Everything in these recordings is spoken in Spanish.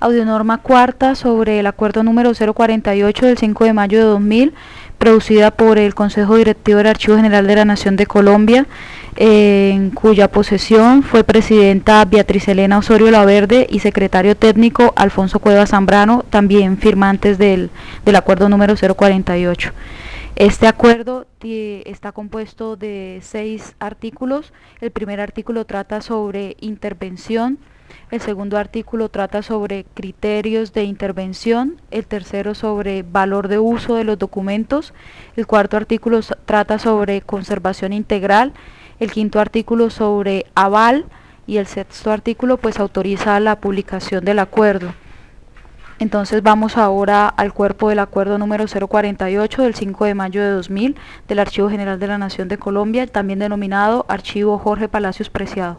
Audionorma cuarta sobre el acuerdo número 048 del 5 de mayo de 2000, producida por el Consejo Directivo del Archivo General de la Nación de Colombia, en cuya posesión fue presidenta Beatriz Elena Osorio Laverde y secretario técnico Alfonso Cuevas Zambrano, también firmantes del acuerdo número 048. Este acuerdo está compuesto de 6 artículos. El primer artículo trata sobre intervención, el segundo artículo trata sobre criterios de intervención, el tercero sobre valor de uso de los documentos, el cuarto artículo trata sobre conservación integral, el quinto artículo sobre aval y el sexto artículo pues autoriza la publicación del acuerdo. Entonces vamos ahora al cuerpo del acuerdo número 048 del 5 de mayo de 2000 del Archivo General de la Nación de Colombia, también denominado Archivo Jorge Palacios Preciado.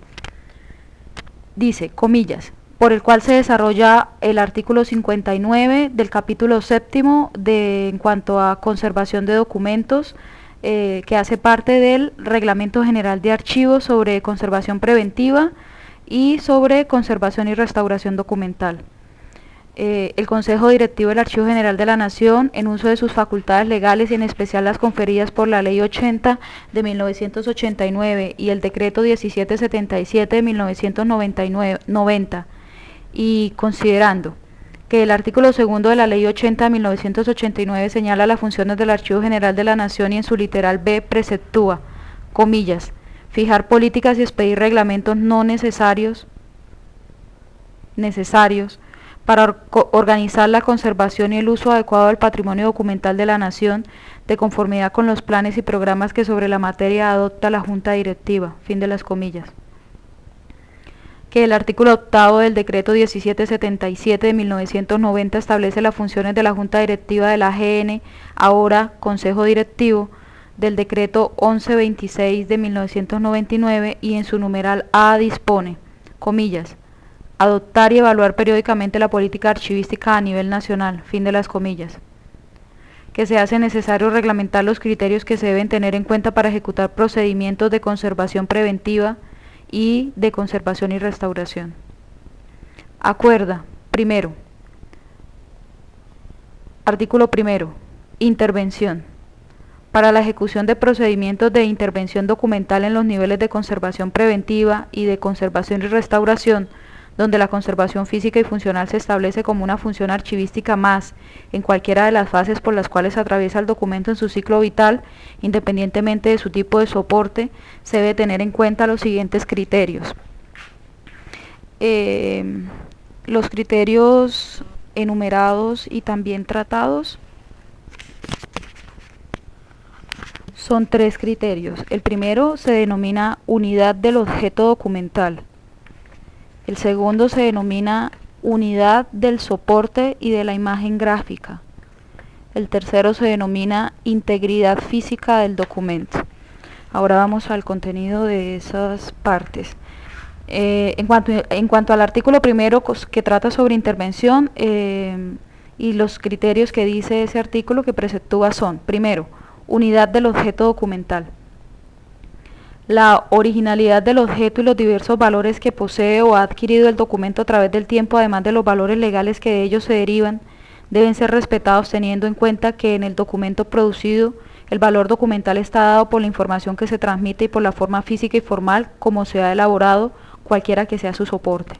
Dice, comillas, por el cual se desarrolla el artículo 59 del capítulo séptimo en cuanto a conservación de documentos, que hace parte del Reglamento General de Archivos sobre conservación preventiva y sobre conservación y restauración documental. El Consejo Directivo del Archivo General de la Nación, en uso de sus facultades legales y en especial las conferidas por la Ley 80 de 1989 y el Decreto 1777 de 1990, y considerando que el artículo segundo de la Ley 80 de 1989 señala las funciones del Archivo General de la Nación y en su literal B preceptúa, comillas, fijar políticas y expedir reglamentos no necesarios para organizar la conservación y el uso adecuado del patrimonio documental de la Nación, de conformidad con los planes y programas que sobre la materia adopta la Junta Directiva, fin de las comillas. Que el artículo octavo del Decreto 1777 de 1990 establece las funciones de la Junta Directiva de la AGN, ahora Consejo Directivo, del Decreto 1126 de 1999 y en su numeral A dispone, comillas, adoptar y evaluar periódicamente la política archivística a nivel nacional, fin de las comillas. Que se hace necesario reglamentar los criterios que se deben tener en cuenta para ejecutar procedimientos de conservación preventiva y de conservación y restauración. Acuerda, primero, artículo primero, intervención. Para la ejecución de procedimientos de intervención documental en los niveles de conservación preventiva y de conservación y restauración, donde la conservación física y funcional se establece como una función archivística más en cualquiera de las fases por las cuales atraviesa el documento en su ciclo vital, independientemente de su tipo de soporte, se debe tener en cuenta los siguientes criterios. Los criterios enumerados y también tratados son 3 criterios. El primero se denomina unidad del objeto documental. El segundo se denomina unidad del soporte y de la imagen gráfica. El tercero se denomina integridad física del documento. Ahora vamos al contenido de esas partes. En cuanto al artículo primero que trata sobre intervención y los criterios que dice ese artículo que preceptúa son, primero, unidad del objeto documental. La originalidad del objeto y los diversos valores que posee o ha adquirido el documento a través del tiempo, además de los valores legales que de ellos se derivan, deben ser respetados teniendo en cuenta que en el documento producido el valor documental está dado por la información que se transmite y por la forma física y formal como se ha elaborado, cualquiera que sea su soporte.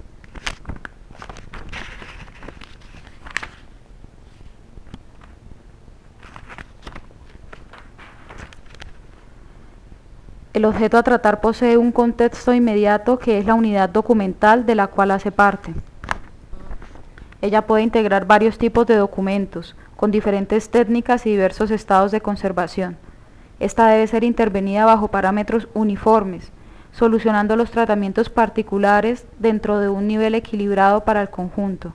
El objeto a tratar posee un contexto inmediato que es la unidad documental de la cual hace parte. Ella puede integrar varios tipos de documentos, con diferentes técnicas y diversos estados de conservación. Esta debe ser intervenida bajo parámetros uniformes, solucionando los tratamientos particulares dentro de un nivel equilibrado para el conjunto.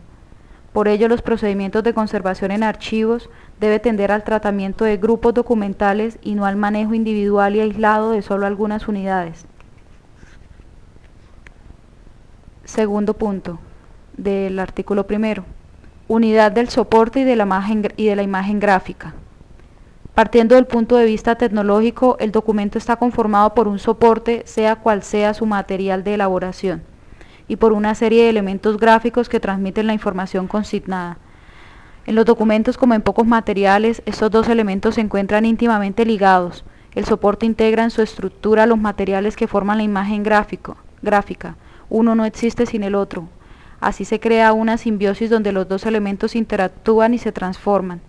Por ello, los procedimientos de conservación en archivos debe tender al tratamiento de grupos documentales y no al manejo individual y aislado de solo algunas unidades. Segundo punto del artículo primero, unidad del soporte y de la imagen gráfica. Partiendo del punto de vista tecnológico, el documento está conformado por un soporte, sea cual sea su material de elaboración, y por una serie de elementos gráficos que transmiten la información consignada. En los documentos, como en pocos materiales, estos dos elementos se encuentran íntimamente ligados. El soporte integra en su estructura los materiales que forman la imagen gráfica. Uno no existe sin el otro. Así se crea una simbiosis donde los dos elementos interactúan y se transforman.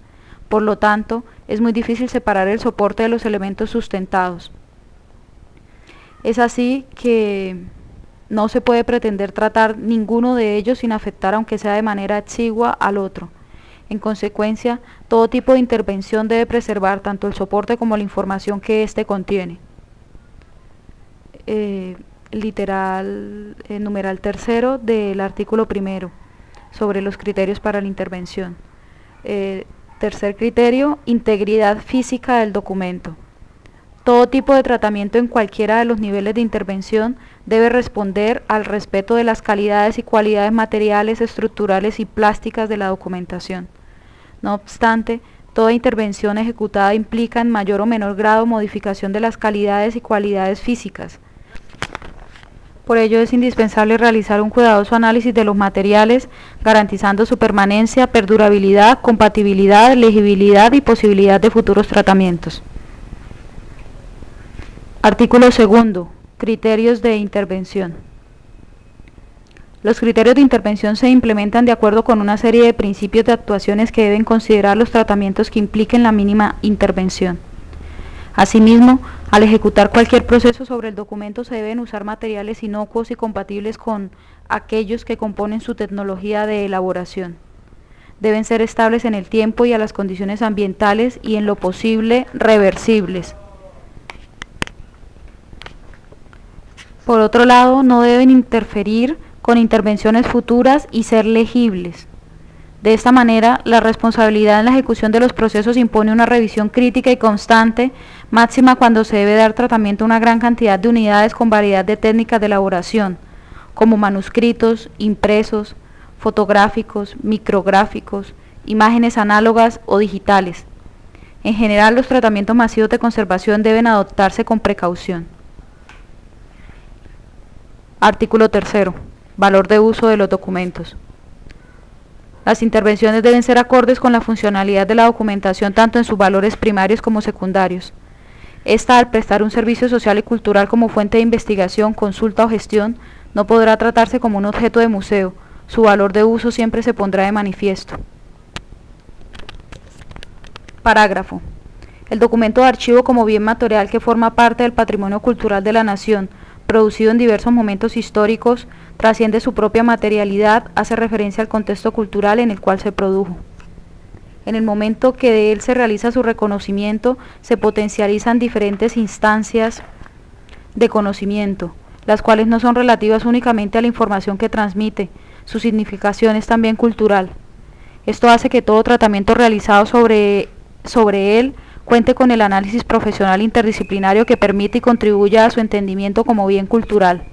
Por lo tanto, es muy difícil separar el soporte de los elementos sustentados. Es así que no se puede pretender tratar ninguno de ellos sin afectar, aunque sea de manera exigua, al otro. En consecuencia, todo tipo de intervención debe preservar tanto el soporte como la información que éste contiene. Numeral tercero del artículo primero, sobre los criterios para la intervención. Tercer criterio, integridad física del documento. Todo tipo de tratamiento en cualquiera de los niveles de intervención debe responder al respeto de las calidades y cualidades materiales, estructurales y plásticas de la documentación. No obstante, toda intervención ejecutada implica en mayor o menor grado modificación de las calidades y cualidades físicas. Por ello es indispensable realizar un cuidadoso análisis de los materiales, garantizando su permanencia, perdurabilidad, compatibilidad, legibilidad y posibilidad de futuros tratamientos. Artículo segundo. Criterios de intervención. Los criterios de intervención se implementan de acuerdo con una serie de principios de actuaciones que deben considerar los tratamientos que impliquen la mínima intervención. Asimismo, al ejecutar cualquier proceso sobre el documento se deben usar materiales inocuos y compatibles con aquellos que componen su tecnología de elaboración. Deben ser estables en el tiempo y a las condiciones ambientales y en lo posible reversibles. Por otro lado, no deben interferir con intervenciones futuras y ser legibles. De esta manera, la responsabilidad en la ejecución de los procesos impone una revisión crítica y constante, máxima cuando se debe dar tratamiento a una gran cantidad de unidades con variedad de técnicas de elaboración, como manuscritos, impresos, fotográficos, micrográficos, imágenes análogas o digitales. En general, los tratamientos masivos de conservación deben adoptarse con precaución. Artículo tercero. Valor de uso de los documentos. Las intervenciones deben ser acordes con la funcionalidad de la documentación tanto en sus valores primarios como secundarios. Esta, al prestar un servicio social y cultural como fuente de investigación, consulta o gestión, no podrá tratarse como un objeto de museo. Su valor de uso siempre se pondrá de manifiesto. Parágrafo. El documento de archivo como bien material que forma parte del patrimonio cultural de la nación, producido en diversos momentos históricos, trasciende su propia materialidad, hace referencia al contexto cultural en el cual se produjo. En el momento que de él se realiza su reconocimiento, se potencializan diferentes instancias de conocimiento, las cuales no son relativas únicamente a la información que transmite, su significación es también cultural. Esto hace que todo tratamiento realizado sobre él cuente con el análisis profesional interdisciplinario que permite y contribuya a su entendimiento como bien cultural.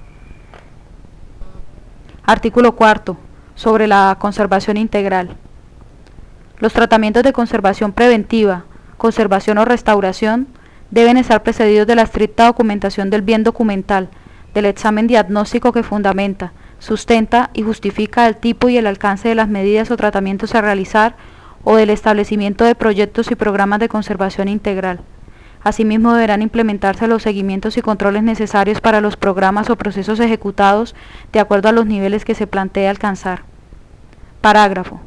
Artículo cuarto. Sobre la conservación integral. Los tratamientos de conservación preventiva, conservación o restauración deben estar precedidos de la estricta documentación del bien documental, del examen diagnóstico que fundamenta, sustenta y justifica el tipo y el alcance de las medidas o tratamientos a realizar o del establecimiento de proyectos y programas de conservación integral. Asimismo, deberán implementarse los seguimientos y controles necesarios para los programas o procesos ejecutados de acuerdo a los niveles que se plantea alcanzar. Parágrafo.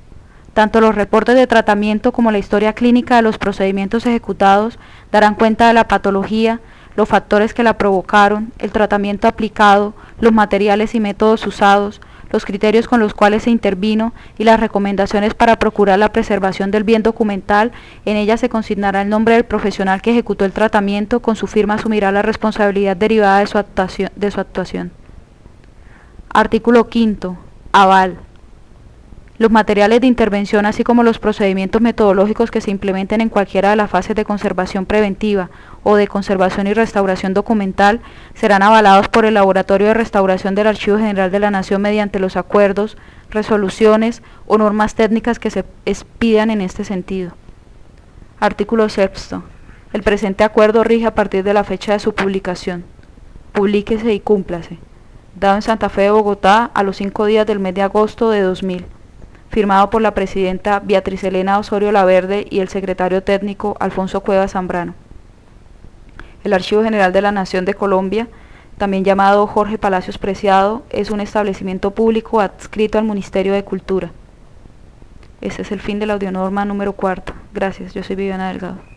Tanto los reportes de tratamiento como la historia clínica de los procedimientos ejecutados darán cuenta de la patología, los factores que la provocaron, el tratamiento aplicado, los materiales y métodos usados, los criterios con los cuales se intervino y las recomendaciones para procurar la preservación del bien documental. En ella se consignará el nombre del profesional que ejecutó el tratamiento, con su firma asumirá la responsabilidad derivada de su actuación. Artículo quinto. Aval. Los materiales de intervención, así como los procedimientos metodológicos que se implementen en cualquiera de las fases de conservación preventiva o de conservación y restauración documental, serán avalados por el Laboratorio de Restauración del Archivo General de la Nación mediante los acuerdos, resoluciones o normas técnicas que se expidan en este sentido. Artículo sexto. El presente acuerdo rige a partir de la fecha de su publicación. Publíquese y cúmplase. dado en Santa Fe de Bogotá a los 5 días del mes de agosto de 2000, firmado por la presidenta Beatriz Elena Osorio Laverde y el secretario técnico Alfonso Cuevas Zambrano. El Archivo General de la Nación de Colombia, también llamado Jorge Palacios Preciado, es un establecimiento público adscrito al Ministerio de Cultura. Este es el fin de la audionorma número 4. Gracias, yo soy Viviana Delgado.